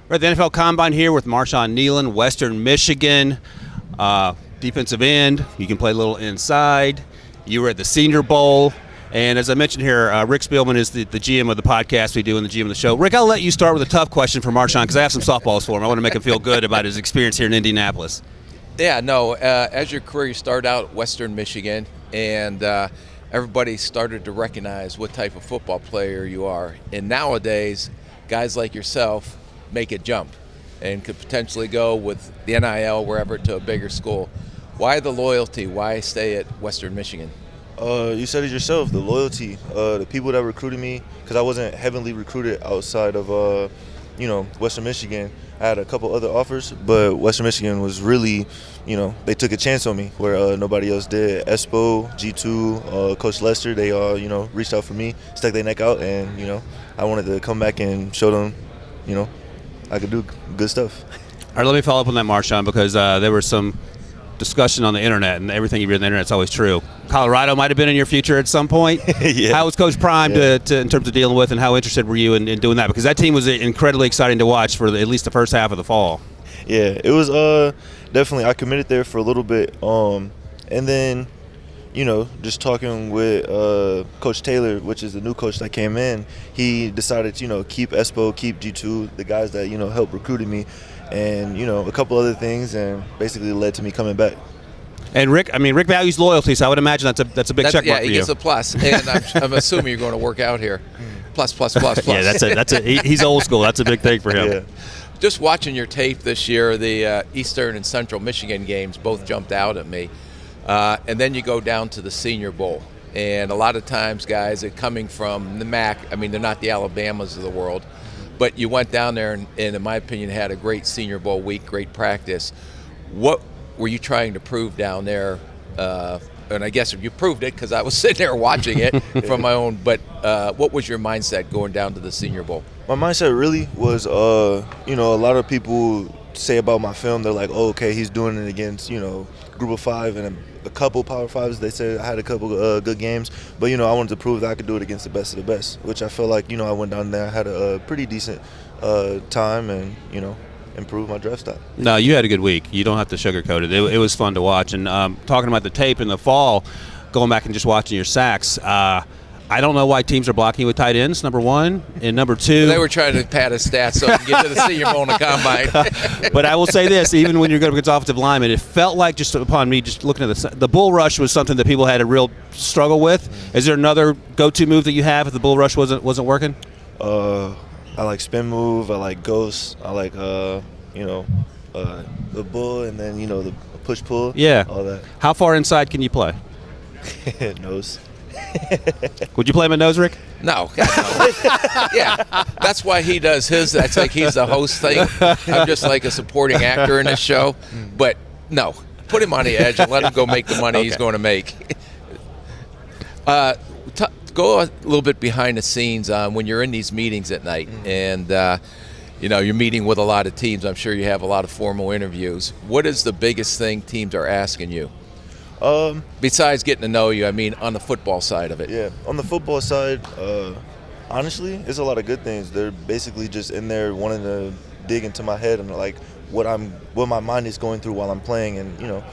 We're at the NFL Combine here with Marshawn Kneeland, Western Michigan, defensive end. You can play a little inside. You were at the Senior Bowl. And as I mentioned here, Rick Spielman is the GM of the podcast we do and the GM of the show. Rick, I'll let you start with a tough question for Marshawn because I have some softballs for him. I want to make him feel good about his experience here in Indianapolis. Yeah, no, as your career, you started out at Western Michigan, and everybody started to recognize what type of football player you are. And nowadays, guys like yourself make a jump and could potentially go with the NIL wherever to a bigger school. Why the loyalty? Why stay at Western Michigan? You said it yourself, the loyalty, the people that recruited me, because I wasn't heavily recruited outside of, Western Michigan. I had a couple other offers, but Western Michigan was really, they took a chance on me where nobody else did. Espo, G2, Coach Lester, they all, reached out for me, stuck their neck out, and, I wanted to come back and show them, I could do good stuff. All right, let me follow up on that, Marshawn, because there was some discussion on the internet, and everything you read on the internet is always true. Colorado might have been in your future at some point. Yeah. How was Coach Prime to in terms of dealing with, and how interested were you in doing that? Because that team was incredibly exciting to watch for at least the first half of the fall. Yeah, it was definitely. I committed there for a little bit, and then, just talking with Coach Taylor, which is the new coach that came in, he decided to, keep Espo, keep G2, the guys that, helped recruited me, and, a couple other things, and basically led to me coming back. And Rick values loyalty, so I would imagine that's a big check mark for you. Yeah, he gets a plus, and I'm assuming you're going to work out here. Plus, plus, plus, plus. Yeah, he's old school. That's a big thing for him. Yeah. Just watching your tape this year, the Eastern and Central Michigan games both jumped out at me. And then you go down to the Senior Bowl. And a lot of times guys are coming from the MAC. I mean, they're not the Alabamas of the world. But you went down there and in my opinion, had a great Senior Bowl week, great practice. What were you trying to prove down there? And I guess you proved it because I was sitting there watching it from my own. But what was your mindset going down to the Senior Bowl? My mindset really was, a lot of people say about my film, they're like, oh, okay, he's doing it against, Group of Five and a couple Power Fives. They said I had a couple good games, but I wanted to prove that I could do it against the best of the best, which I feel like I went down there, I had a pretty decent time, and improved my draft stock. No, you had a good week. You don't have to sugarcoat it. It was fun to watch. And talking about the tape in the fall, going back and just watching your sacks. I don't know why teams are blocking you with tight ends, number one. And number two, they were trying to pad his stats so they could get to the Senior Bowl in the Combine. But I will say this, even when you're going against offensive linemen, it felt like, just upon me just looking at the bull rush was something that people had a real struggle with. Is there another go-to move that you have if the bull rush wasn't working? I like spin move. I like ghost. I like the bull, and then the push pull. Yeah. All that. How far inside can you play? Nose. Would you play him at nose, Rick? No. Yeah, that's why he does his. That's like he's the host thing. I'm just like a supporting actor in this show. But no, put him on the edge and let him go make the money he's going to make. Go a little bit behind the scenes when you're in these meetings at night, and you're meeting with a lot of teams. I'm sure you have a lot of formal interviews. What is the biggest thing teams are asking you? Besides getting to know you, I mean, on the football side of it. Yeah, on the football side, honestly, it's a lot of good things. They're basically just in there wanting to dig into my head and like what my mind is going through while I'm playing, and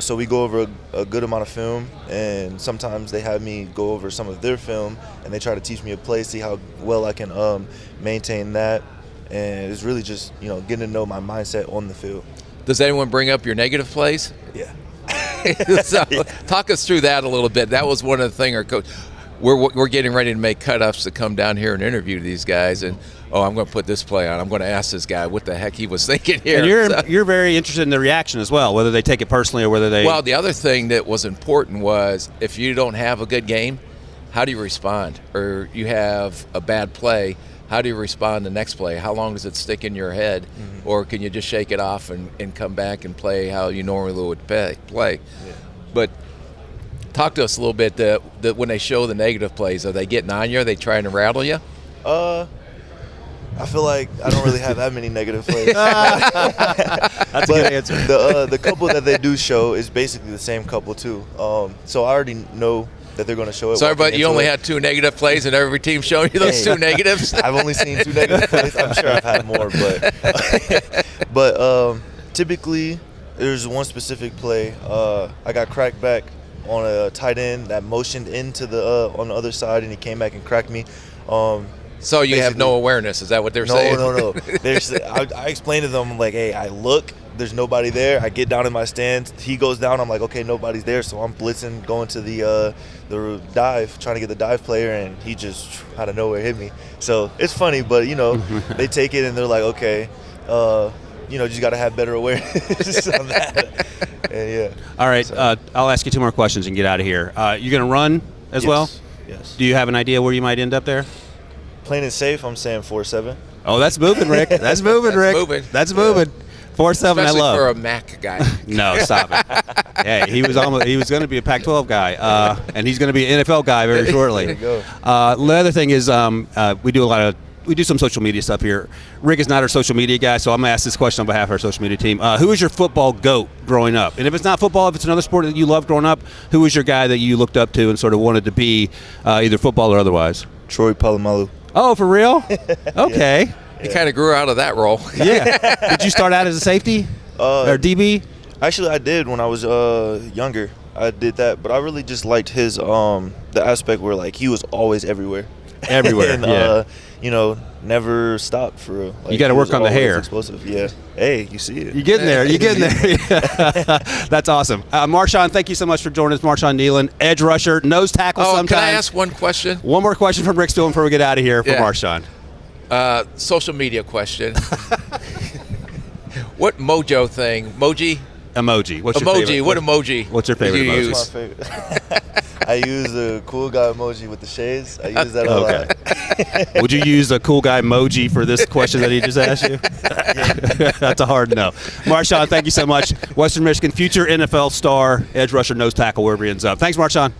so we go over a good amount of film, and sometimes they have me go over some of their film, and they try to teach me a play, see how well I can maintain that, and it's really just getting to know my mindset on the field. Does anyone bring up your negative plays? Yeah. So, talk us through that a little bit. That was one of the things our coach. We're getting ready to make cutoffs to come down here and interview these guys, and I'm going to put this play on. I'm going to ask this guy what the heck he was thinking here. And you're very interested in the reaction as well, whether they take it personally or whether they. Well, the other thing that was important was if you don't have a good game, how do you respond? Or you have a bad play, how do you respond the next play? How long does it stick in your head? Mm-hmm. Or can you just shake it off and come back and play how you normally would play? Yeah. But talk to us a little bit that when they show the negative plays, are they getting on you? Are they trying to rattle you? I feel like I don't really have that many negative plays. That's a good answer. The couple that they do show is basically the same couple too. So I already know that they're going to show it. Sorry, but you only it. had 2 negative plays, and every team showing you those 2 negatives. I've only seen 2 negative plays. I'm sure I've had more, but typically there's one specific play. I got cracked back on a tight end that motioned into the on the other side, and he came back and cracked me. So you have no awareness. Is that what they're saying? No. I explained to them, like, hey, I look, there's nobody there. I get down in my stance. He goes down. I'm like, okay, nobody's there. So I'm blitzing, going to the dive, trying to get the dive player, and he just out of nowhere hit me. So it's funny, but, they take it and they're like, okay, just got to have better awareness on that. And yeah. All right, I'll ask you 2 more questions and get out of here. You're going to run as well? Yes. Do you have an idea where you might end up there? Playing it safe, I'm saying 4.7. Oh, that's moving, Rick. That's moving, Rick. That's moving. 4.7, I love. For a MAC guy. No, stop it. Hey, he was going to be a Pac-12 guy, and he's going to be an NFL guy very shortly. There you go. The other thing is we do some social media stuff here. Rick is not our social media guy, so I'm going to ask this question on behalf of our social media team. Who was your football GOAT growing up? And if it's not football, if it's another sport that you loved growing up, who was your guy that you looked up to and sort of wanted to be either football or otherwise? Troy Polamalu. Oh, for real? Okay. He kind of grew out of that role. Yeah. Did you start out as a safety or DB? Actually, I did when I was younger. I did that, but I really just liked his the aspect where, like, he was always everywhere. Everywhere, and, never stopped for real. Like, you got to work on the hair. Explosive, yeah. Hey, you see it. You're getting there. You're getting there. That's awesome. Marshawn, thank you so much for joining us. Marshawn Kneeland, edge rusher, nose tackle sometimes. Can I ask one question? One more question from Rick Spielman before we get out of here for Marshawn. Social media question. What mojo thing? Emoji. What's your favorite? What emoji? What's your favorite do you emoji? use? My favorite. I use the cool guy emoji with the shades. I use that a lot. Would you use a cool guy emoji for this question that he just asked you? That's a hard no. Marshawn, thank you so much. Western Michigan, future NFL star, edge rusher, nose tackle, wherever he ends up. Thanks, Marshawn.